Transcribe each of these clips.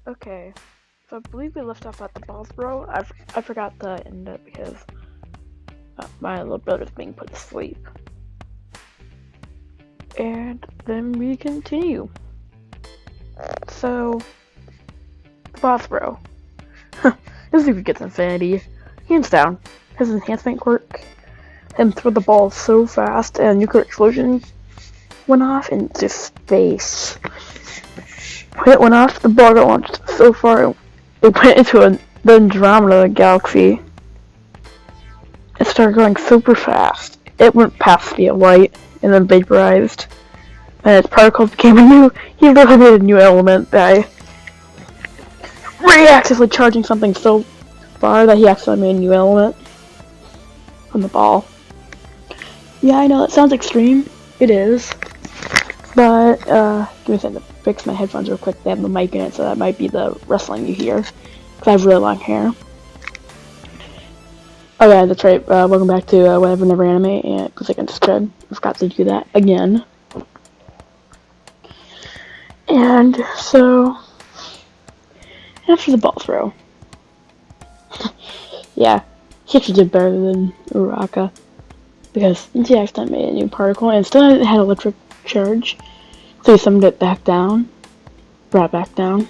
Okay, so I believe we left off at the balls, bro. I forgot to end it because my little brother's being put to sleep. And then we continue. So, the boss bro. This dude gets infinity. Hands down. His enhancement quirk. Him throw the ball so fast and nuclear explosion went off in his face. When it went off, the ball got launched so far it went into the Andromeda galaxy. It started going super fast. It went past speed of light and then vaporized. And its particles became he literally made a new element by reactively charging something so far that he actually made a new element from the ball. Yeah, I know, that sounds extreme. It is. But, give me a second to fix my headphones real quick. They have the mic in it, so that might be the rustling you hear. Because I have really long hair. Oh yeah, that's right. Welcome back to Whatever Never Anime, and because I just I forgot to do that again. And so, after the ball throw, yeah, he actually did better than Uraka because he accidentally made a new particle and still had electric charge, so he summoned it back down, brought it back down,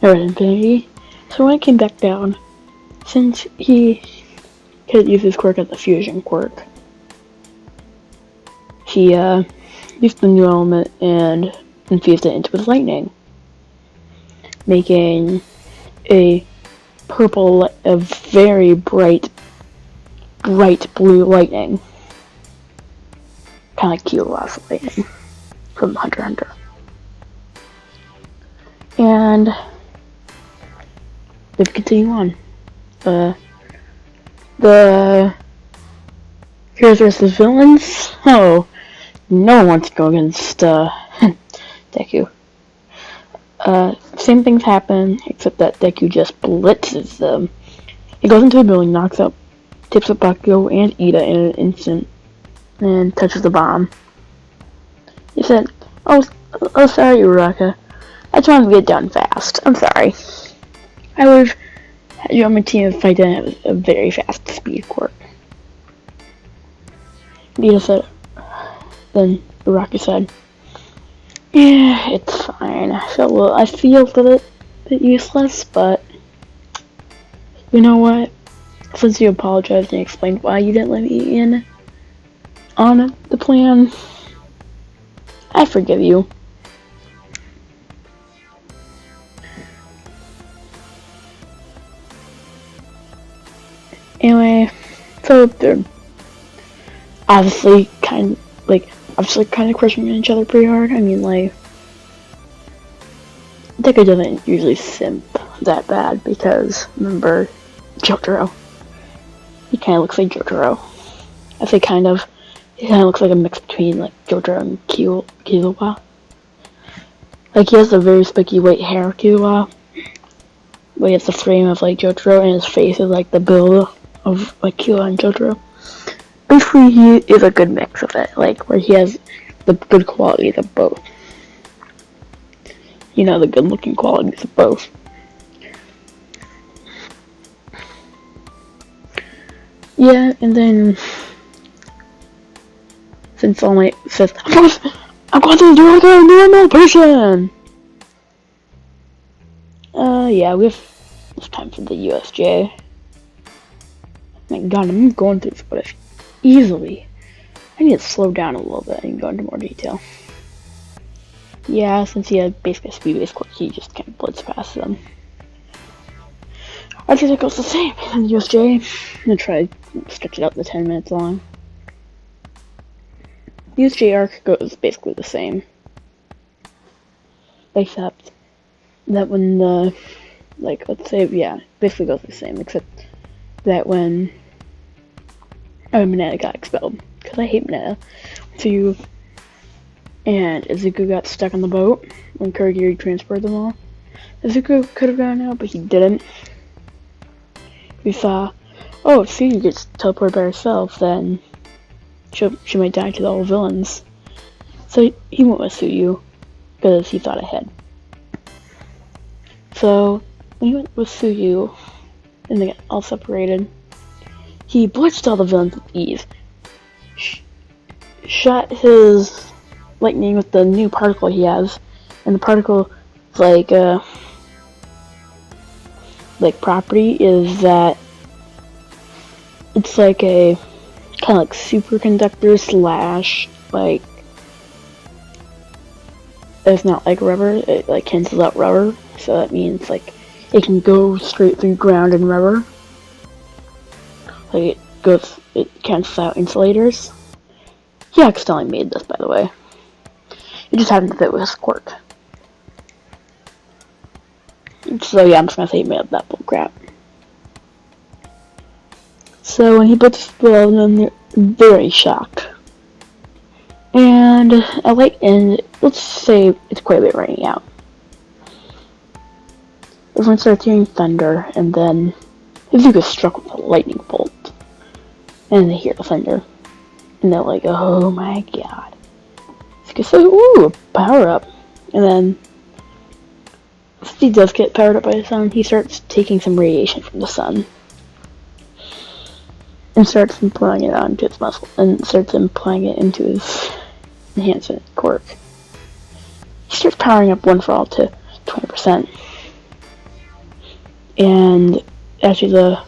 or infinity. So when it came back down, since he could use his quirk as a fusion quirk, he used the new element and infused it into his lightning, making a very bright blue lightning, kind of like Killaw's lightning from Hunter x Hunter. And let's continue on. The heroes versus villains. Oh, no one wants to go against Deku. Same things happen, except that Deku just blitzes them. He goes into a building, knocks out, tips up Bakugo and Ida in an instant, and touches the bomb. He said, oh sorry, Uraka. I just wanted to get done fast. I'm sorry. I would have had you on my team if I didn't have a very fast speed quirk. Ida said, then Uraka said, yeah, it's fine. I feel a little bit useless, but you know what? Since you apologized and explained why you didn't let me in on the plan, I forgive you. Anyway, so they're obviously kind of crushing each other pretty hard. I mean, like, Deku doesn't usually simp that bad because, remember, Jotaro. He kind of looks like Jotaro. I say kind of. He kind of looks like a mix between, like, Jotaro and Killua. Like, he has a very spiky white hair, Killua. But he has the frame of, like, Jotaro, and his face is, like, the build of, like, Killua and Jotaro. Basically, he is a good mix of it, like, where he has the good qualities of both. You know, the good-looking qualities of both. Yeah, and then since All Might says, I'm going to do like a normal person! Yeah, we have time for the USJ. My god, I'm going through this footage easily. I need to slow down a little bit and go into more detail. Yeah, since he had basically a speed-based quirk, he just kind of blitz past them. I think it goes the same in the USJ. I'm gonna try to stretch it out to 10 minutes long. The USJ arc goes basically the same. Except that when the, like, let's say, yeah, basically goes the same, except that when Mineta got expelled, because I hate Mineta, too, and Izuku got stuck on the boat when Kurogiri transferred them all. Izuku could have gotten out, but he didn't. We saw, oh, if Suyu gets teleported by herself, then she might die to all the villains. So he went with Suyu, because he thought ahead. So when he went with Suyu and they got all separated, he blitzed all the villains with ease. Shot his lightning with the new particle he has, and the particle property is that it's like a kind of like superconductor slash like it's not like rubber, it like cancels out rubber, so that means like it can go straight through ground and rubber. Like it cancels out insulators. He accidentally made this, by the way. It just happened to fit with his quirk. So yeah, I'm just gonna say he made up that bullcrap. So when he put the spell, then they're very shocked. And let's say it's quite a bit raining out. Everyone starts hearing thunder, and then Izuku is struck with a lightning bolt. And they hear the thunder. And they're like, oh my god. Izuku's like, ooh, power up. And then, if he does get powered up by the sun, he starts taking some radiation from the sun. And starts applying it onto his muscle, and starts applying it into his enhancement quirk. He starts powering up One for All to 20%. And actually the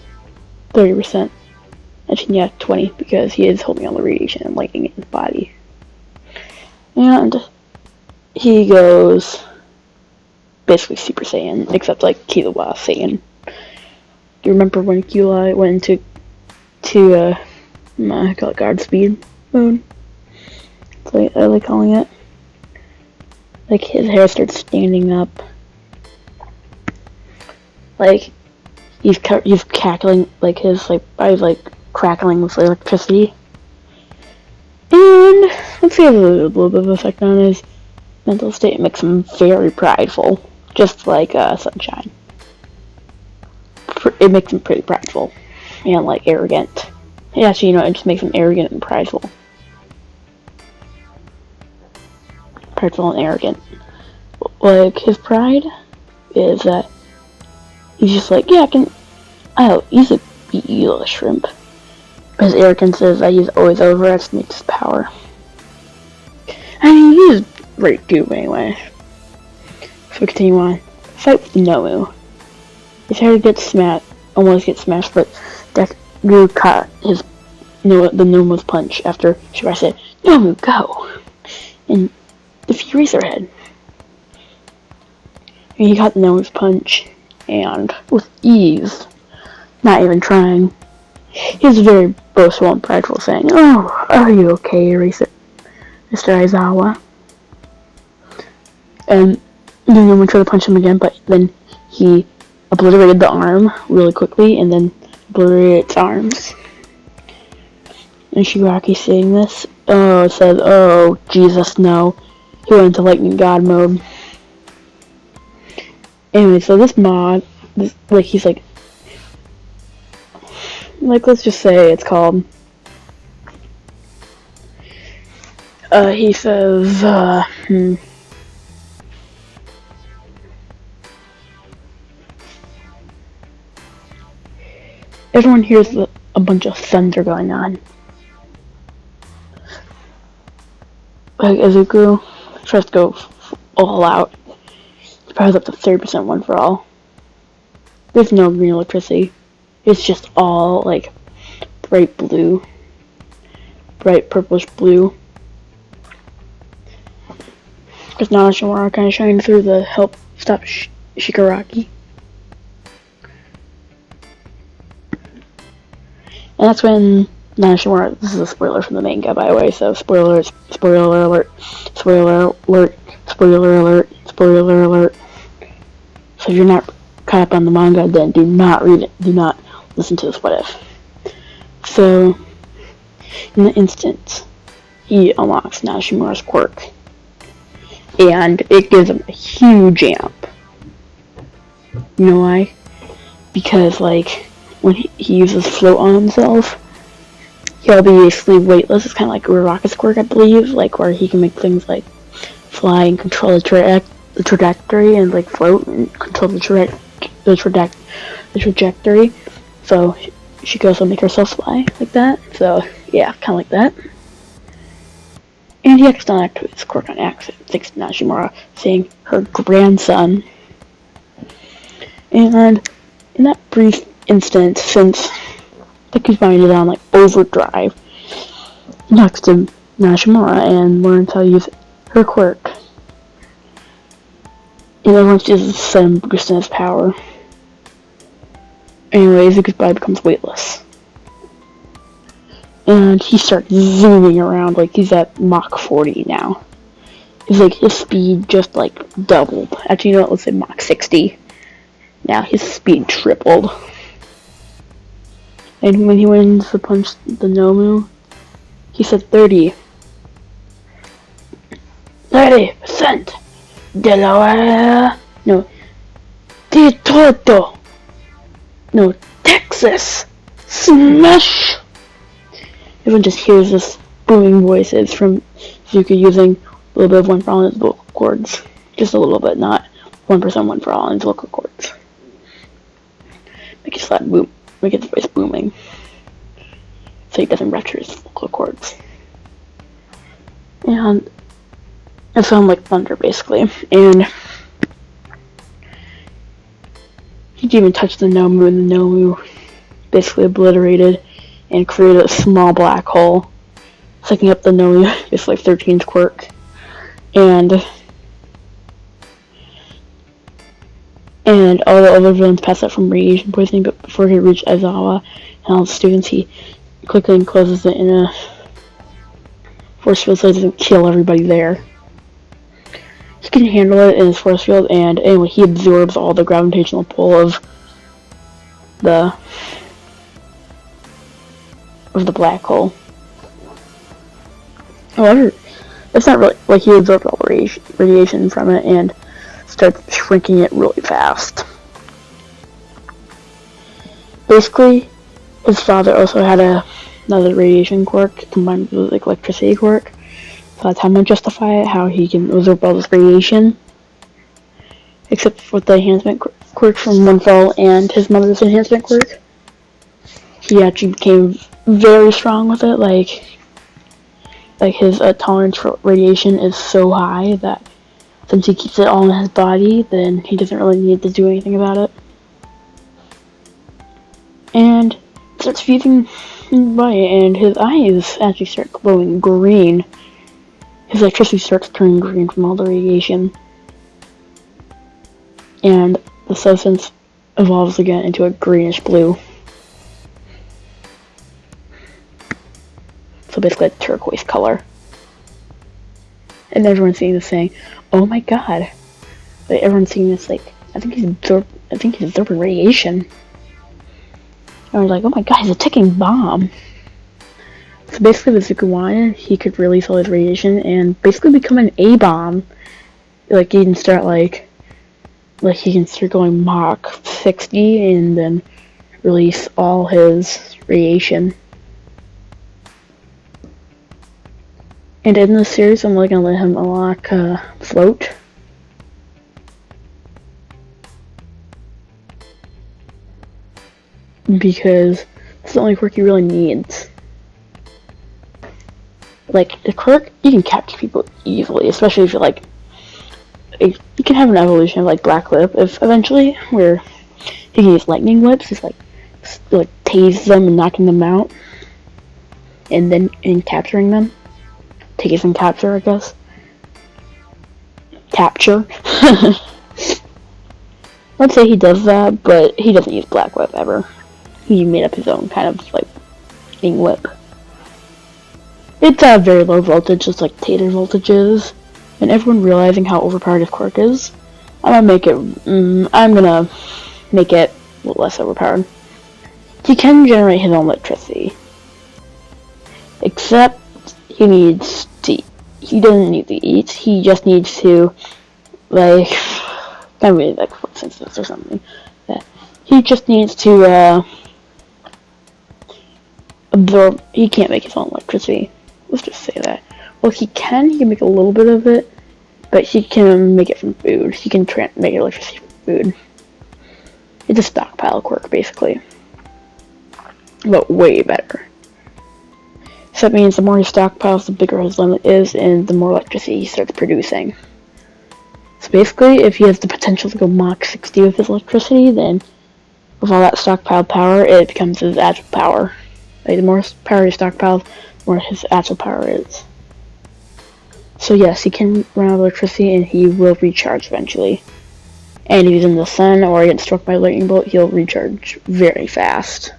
30%. Actually, yeah, 20, because he is holding all the radiation and lightning in his body. And he goes basically Super Saiyan, except like Killua Saiyan. Do you remember when Killua went into I call it guard speed mode? So I like calling it. Like his hair starts standing up. Like he's cackling, like his body's like crackling with electricity. And let's say a little bit of effect on his mental state. It makes him very prideful, just like Sunshine. It makes him pretty prideful and like arrogant. Yeah, actually, it just makes him arrogant and prideful. Prideful and arrogant. Like his pride is that he's just like, yeah, I'll easily beat you, little shrimp. His arrogance is that he's always overestimates his power. I mean, he's very goob anyway. So we continue on. Fight with Nomu. His hair almost gets smashed, but Deku caught the Nomu's punch after Shirai said, Nomu, go! And the Furies are ahead. And he caught the Nomu's punch, and with ease, not even trying, he was very boastful and prideful, saying, oh, are you okay, Mr. Aizawa? And then Nomu tried to punch him again, but then he obliterated the arm really quickly, and then obliterated its arms. And Shigaraki's seeing this, says, oh, Jesus, no. He went into Lightning God mode. Anyway, so this mod, he's like, let's just say it's called, he says, everyone hears a bunch of thunder going on. Like, Izuku tries to go all out. He powers up to 30% One for All. There's no green electricity. It's just all, like, bright blue. Bright purplish blue. Because Nanashimura kind of shined through to help stop Shigaraki. And that's when Nanashimura, this is a spoiler from the manga, by the way, so spoiler alert, spoiler alert, spoiler alert. So if you're not caught up on the manga, then do not read it, do not listen to this what if. So, in the instant, he unlocks Nanashimura's quirk, and it gives him a huge amp. You know why? Because, like, when he uses float on himself, he'll be basically weightless. It's kind of like Rocket's quirk, I believe, like where he can make things like fly and control the the trajectory and like float and control the trajectory. So she can also make herself fly like that. So yeah, kind of like that. And he accidentally activates his quirk on accident, thanks to Nashimura seeing her grandson. And in that brief instant, since Deku's mind is on like overdrive, he talks to Nashimura and learns how to use her quirk. And everyone sees a sudden boost in his power. Anyways, Deku's body becomes weightless. And he starts zooming around like he's at Mach 40 now. It's like his speed just like doubled. Actually, you know what? Let's say Mach 60. Now his speed tripled. And when he went to punch the Nomu, he said 30%. Delaware. No. Detroit. No. Texas. Smash. Everyone just hears this booming voices from Zuka using a little bit of one for all in his vocal cords. Just a little bit, not 1% one for all in his vocal cords. Make his flat boom, make his voice booming. So he doesn't rupture his vocal cords. And it sounds like thunder basically. And he didn't even touch the Nomu, and the Nomu basically obliterated and created a small black hole, sucking up the Nomu, basically like 13's quirk. And all the other villains passed out from radiation poisoning, but before he reached Aizawa and all the students, he quickly encloses it in a force field so he doesn't kill everybody there. He can handle it in his force field, and anyway, he absorbs all the gravitational pull of the black hole. However, it's not really like he absorbs all the radiation from it and starts shrinking it really fast. Basically, his father also had another radiation quirk combined with like electricity quirk. So that's how I'm gonna justify it, how he can absorb all this radiation. Except with the enhancement quirk from Moonfall and his mother's enhancement quirk. He actually became very strong with it, like his tolerance for radiation is so high that since he keeps it all in his body, then he doesn't really need to do anything about it. And starts fusing his body, and his eyes actually start glowing green. His electricity starts turning green from all the radiation. And the substance evolves again into a greenish blue. So basically a turquoise color. And everyone's seeing this saying, "Oh my god." Like everyone's seeing this like, I think he's absorbing radiation. And I was like, oh my god, he's a ticking bomb. So basically with Zuka wanted, he could release all his radiation and basically become an A-bomb. Like he can start he can start going Mach 60 and then release all his radiation. And in this series, I'm gonna let him unlock Float. Because it's the only quirk he really needs. Like, the quirk, you can capture people easily, especially if you're you can have an evolution of like Black Whip, if eventually, where he can use lightning whips, just like tase them and knocking them out, and then capturing them. Tase and capture, I guess. Capture. Let's say he does that, but he doesn't use Black Whip ever. He made up his own kind of like thing whip. It's very low voltage, just like tater voltages. And everyone realizing how overpowered his quirk is, I'm gonna make it a little less overpowered. He can generate his own electricity. Except he doesn't need to eat, he just needs to like photosynthesis or something. Yeah. He just needs to absorb. He can't make his own electricity. Let's just say that. Well, he can make a little bit of it, But he can make it from food. He can make electricity from food. It's a stockpile quirk, basically. But way better. So that means the more he stockpiles, the bigger his limit is, and the more electricity he starts producing. So basically, if he has the potential to go Mach 60 with his electricity, then with all that stockpiled power, it becomes his actual power. Like, the more power he stockpiles, the more his actual power is. So yes, he can run out of electricity, and he will recharge eventually. And if he's in the sun or gets struck by a lightning bolt, he'll recharge very fast.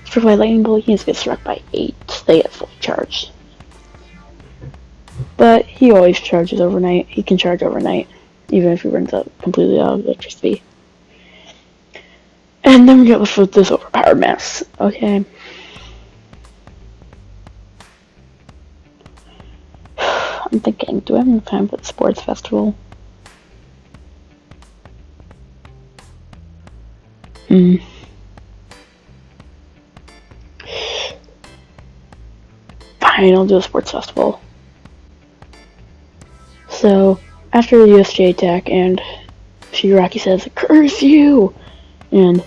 Struck by a lightning bolt, he needs to get struck by 8. They get fully charged. But he always charges overnight. He can charge overnight, even if he runs out completely out of electricity. And then we get left with this overpowered mess. Okay. I'm thinking, do I have enough time for the sports festival? Fine, I'll do a sports festival. So, after the USJ attack, and Shigaraki says, "Curse you!" and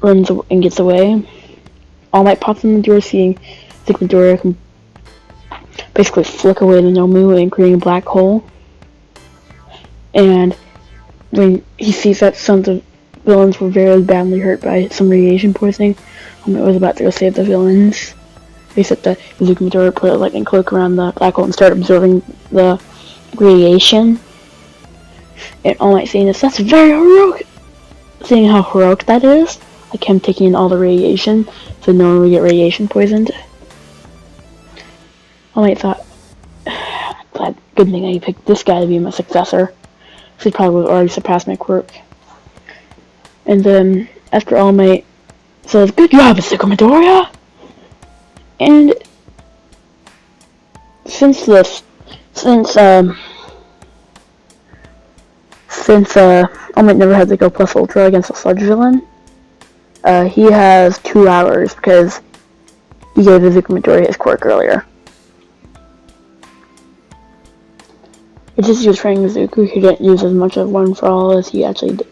runs and gets away, All Might pops in the door, seeing the Midoriya can basically flick away the Nomu and create a black hole. And when he sees that some of the villains were very badly hurt by some radiation poisoning, All Might was about to go save the villains. Except that Izuku Midoriya put a lightning cloak around the black hole and started absorbing the radiation. And All Might seeing this, that's very heroic! Seeing how heroic that is, like him taking in all the radiation, so no one would get radiation poisoned. All Might thought, good thing I picked this guy to be my successor. He probably would have already surpassed my quirk. And then, after All Might says, "Good job, Izuku Midoriya!" And since All Might never had to go plus ultra against a sludge villain, he has 2 hours because he gave Izuku Midoriya his quirk earlier. It's just he was training Izuku, he didn't use as much of One for All as he actually did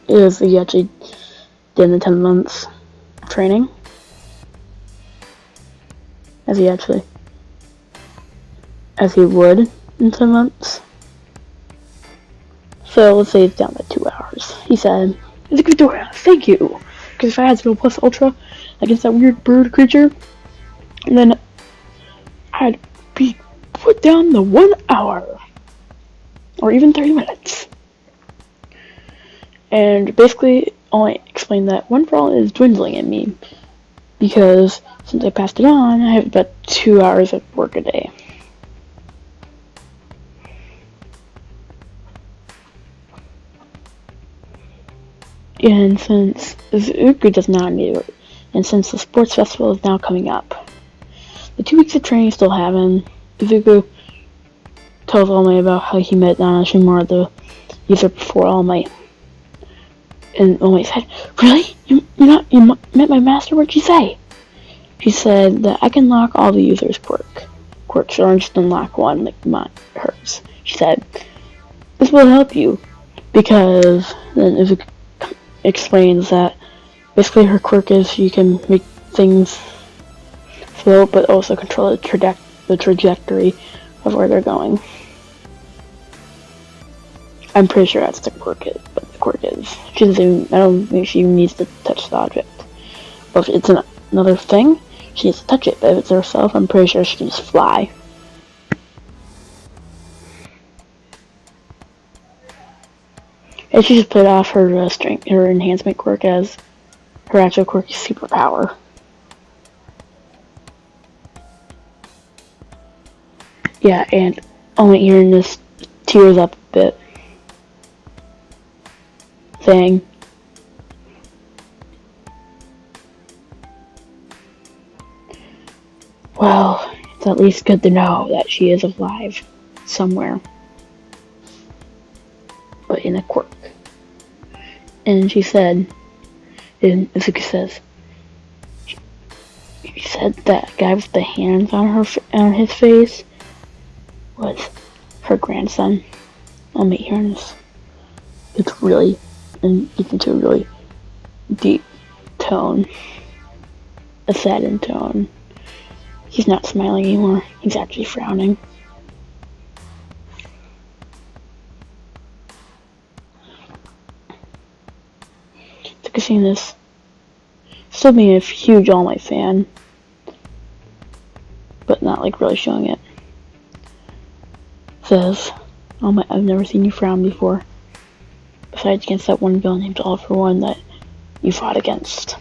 in the 10 months training. As he would in 10 months. So let's say it's down to 2 hours. He said, "Izuku Midoriya, thank you. Because if I had to go plus ultra against that weird bird creature, then I'd be put down to 1 hour. Or even 30 minutes. And basically, All Might explained that One for All is dwindling in me. Because since I passed it on, I have about 2 hours of work a day. And since Izuku does not need it, and since the sports festival is now coming up, the 2 weeks of training still happen. Izuku tells All Might about how he met Nana Shimura, the user before All Might. And All Might said, "Really? You met my master? What'd you say?" She said that I can lock all the users' quirks, or just unlock one, like hers. She said, "This will help you," because then Izuku explains that basically her quirk is she can make things float, but also control the trajectory of where they're going. I'm pretty sure that's what the quirk is. I don't think she needs to touch the object. But if it's another thing, she needs to touch it. But if it's herself, I'm pretty sure she can just fly. And she just put off her her enhancement quirk as her actual quirk is superpower. Yeah, and only hearing this tears up a bit, saying, "Well, it's at least good to know that she is alive somewhere, but in a quirk." And she said, and Izuku says, he said that guy with the hands on his face was her grandson. I'll meet here in this. It's really, and gets into a really deep tone, a saddened tone. He's not smiling anymore. He's actually frowning. Look at seeing this. Still being a huge All Might fan, but not like really showing it. Says, All Might, I've never seen you frown before. Besides against that one villain named All for One that you fought against.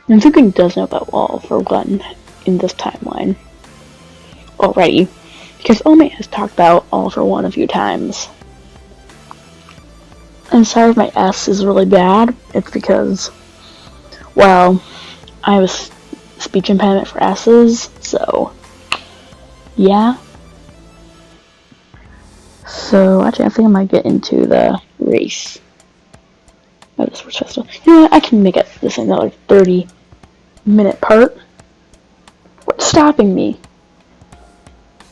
And Zuko does know about All for One in this timeline already, because All Might has talked about All for One a few times. And sorry if my S is really bad, it's because, well, I have a speech impediment for S's, so, yeah. So, actually, I think I might get into the race of the sports festival. You know what, I can make it this another 30-minute part. What's stopping me?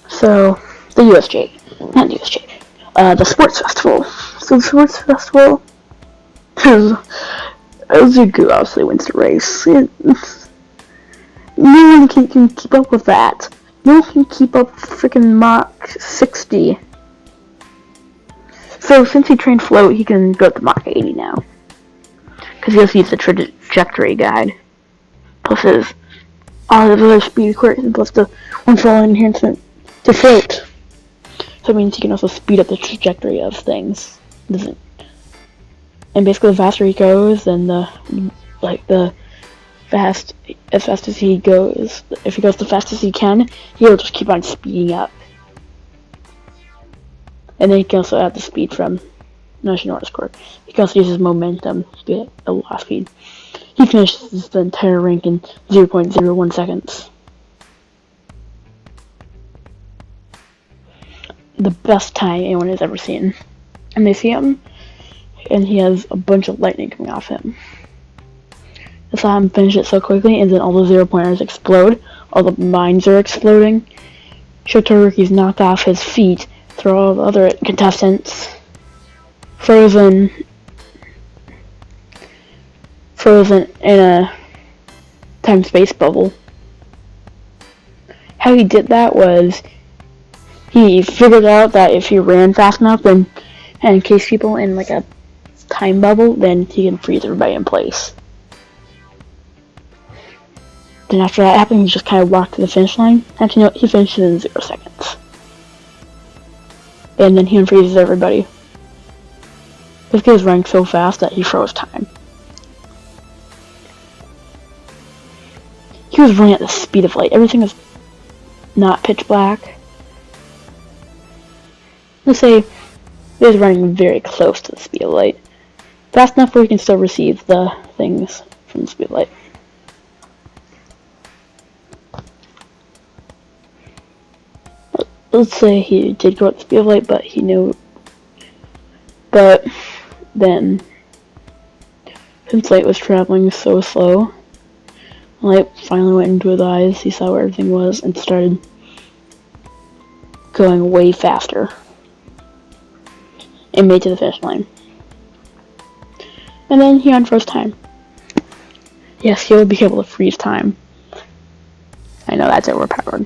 So, the USJ, not the USJ, the sports festival. So the sports festival, Zuko obviously wins the race. No one can keep up with that. No one can keep up freaking Mach 60. So since he trained float, he can go up to Mach 80 now. Because he also needs the trajectory guide. Plus all the other speed quirks, and plus the one falling enhancement to float. So it means he can also speed up the trajectory of things. And basically, the faster he goes, then as fast as he goes, if he goes the fastest he can, he'll just keep on speeding up. And then he can also add the speed from Notionor's quirk. He can also use his momentum to get a lot of speed. He finishes the entire rank in 0.01 seconds. The best time anyone has ever seen. And they see him, and he has a bunch of lightning coming off him. I saw him finish it so quickly, and then all the 0-pointers explode. All the mines are exploding. Shotoruki's knocked off his feet through all the other contestants. Frozen in a time-space bubble. How he did that was he figured out that if he ran fast enough and encased people in like a time bubble, then he can freeze everybody in place. Then after that happened, he just kind of walked to the finish line. Actually, no, he finished in 0 seconds. And then he unfreezes everybody. This guy's running so fast that he froze time. He was running at the speed of light. Everything was not pitch black. Let's say he was running very close to the speed of light. Fast enough where he can still receive the things from the speed of light. Let's say he did go at the speed of light, but he knew. But then, since light was traveling so slow, light finally went into his eyes. He saw where everything was and started going way faster. And made it to the finish line. And then he unfroze time. Yes, he'll be able to freeze time. I know that's overpowered.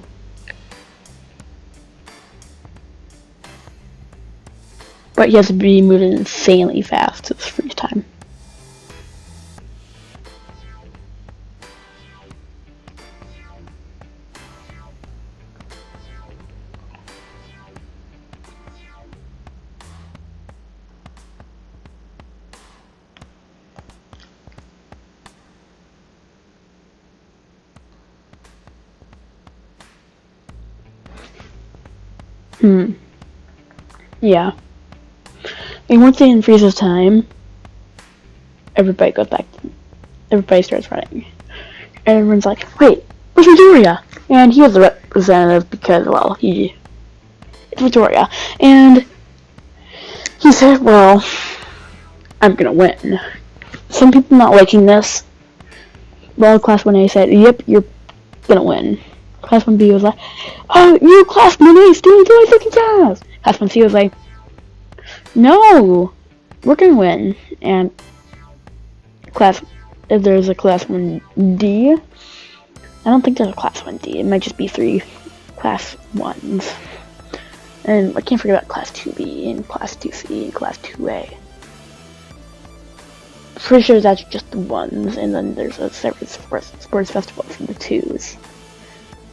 But he has to be moving insanely fast to freeze time. Yeah. And once they unfreeze his time, everybody goes back. Everybody starts running. And everyone's like, wait, where's Midoriya? And he was the representative because, well, it's Midoriya. And he said, well, I'm gonna win. Some people not liking this. Well, Class 1A said, yep, you're gonna win. Class 1B was like, oh, you Class 1A stealing my fucking jobs. Class 1C was like, no, we're gonna win. And there's a Class 1D. I don't think there's a Class 1D. It might just be 3 Class 1s. And I can't forget about Class 2B and Class 2C and Class 2A. Pretty sure that's just the 1s, and then there's a separate sports festival for the 2s.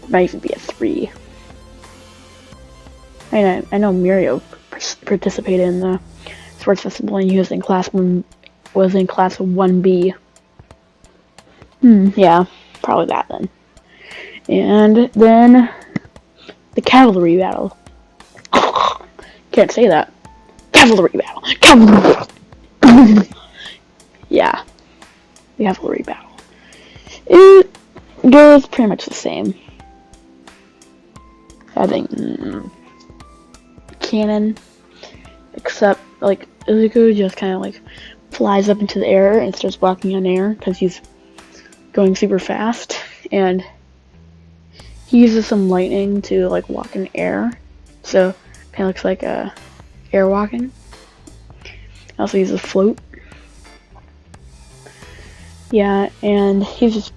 It might even be a 3. I know Mirio participated in the sports festival, and he was in Class 1B. Yeah, probably that then. And then the cavalry battle. Can't say that. Cavalry battle. Cavalry battle. Yeah, the cavalry battle. It goes pretty much the same. Having cannon, except like Izuku just kind of like flies up into the air and starts walking on air because he's going super fast, and he uses some lightning to like walk in air, so kind of looks like air walking. Also uses float. Yeah, and he's just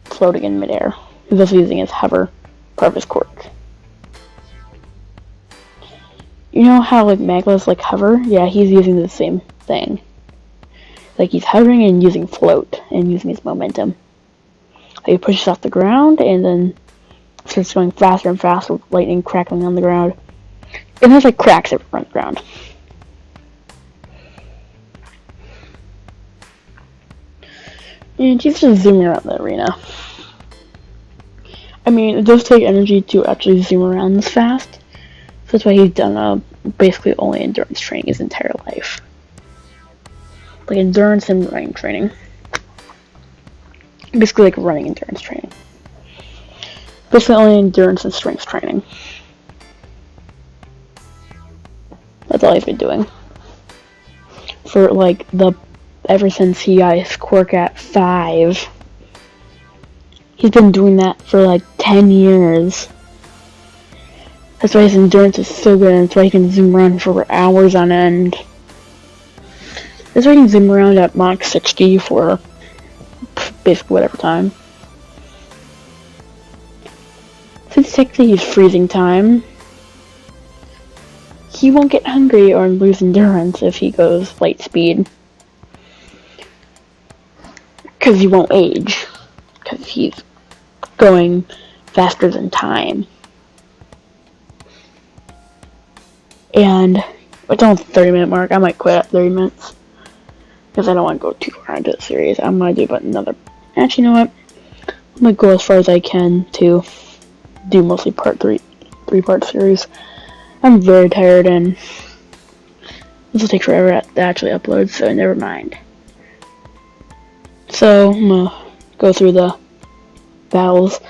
floating in midair. He's also using his hover, part of his quirk. You know how like Magla's like hover? Yeah, he's using the same thing. Like he's hovering and using float and using his momentum. Like he pushes off the ground and then starts going faster and faster with lightning crackling on the ground. It has like cracks everywhere on the ground. And he's just zooming around the arena. I mean, it does take energy to actually zoom around this fast. So that's why he's done basically only endurance training his entire life. Like endurance and running training. Basically like running endurance training. Basically only endurance and strength training. That's all he's been doing. For like ever since he got his quirk at 5. He's been doing that for like 10 years. That's why his endurance is so good, and that's why he can zoom around for hours on end. That's why he can zoom around at Mach 60 for basically whatever time. Since technically he's freezing time, he won't get hungry or lose endurance if he goes light speed. Because he won't age. Because he's going faster than time. And it's almost the 30-minute mark. I might quit at 30 minutes. Because I don't want to go too far into the series. I'm going to do about another... Actually, you know what? I'm going to go as far as I can to do mostly three-part series. I'm very tired and this will take forever to actually upload, so never mind. So, I'm going to go through the battles.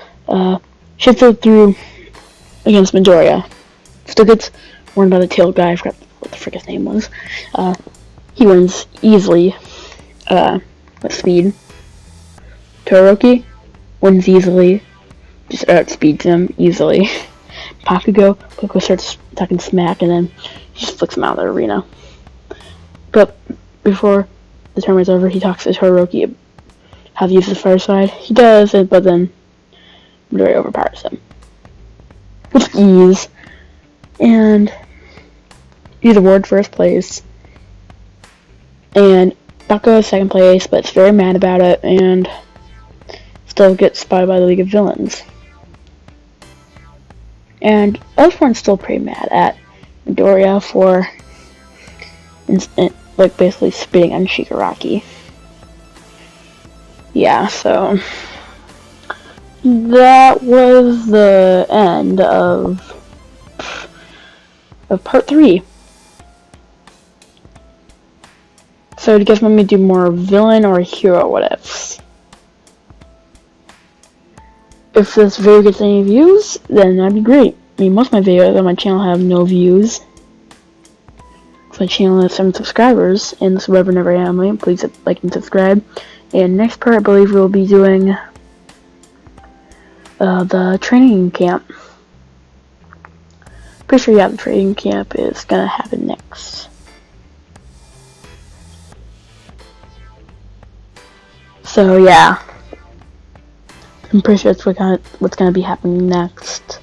Shifted through against Midoriya. Still gets warned by the tail guy. I forgot what the frick his name was. He wins easily with speed. Todoroki wins easily. Just outspeeds him easily. Pakugo starts talking smack and then he just flicks him out of the arena. But before the tournament's over, he talks to Todoroki how to use the fire side. He does it, but then Midoriya overpowers him with ease, and he's awarded first place. And Bakugo is second place, but is very mad about it, and still gets spotted by the League of Villains. And everyone's still pretty mad at Midoriya for like basically spitting on Shigaraki. Yeah, so that was the end of part 3. So do you guys want me to do more villain or hero what ifs? If this video gets any views, then that'd be great. I mean, most of my videos on my channel have no views. So my channel has 7 subscribers, and this is Reverend Never Anime. Please like and subscribe. And next part, I believe we'll be doing the training camp. Pretty sure, yeah, the training camp is gonna happen next. So yeah, I'm pretty sure that's what's gonna be happening next.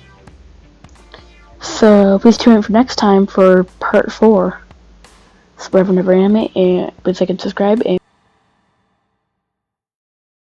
So please tune in for next time for part 4. It's Reverend Never Anime, and please like and subscribe. And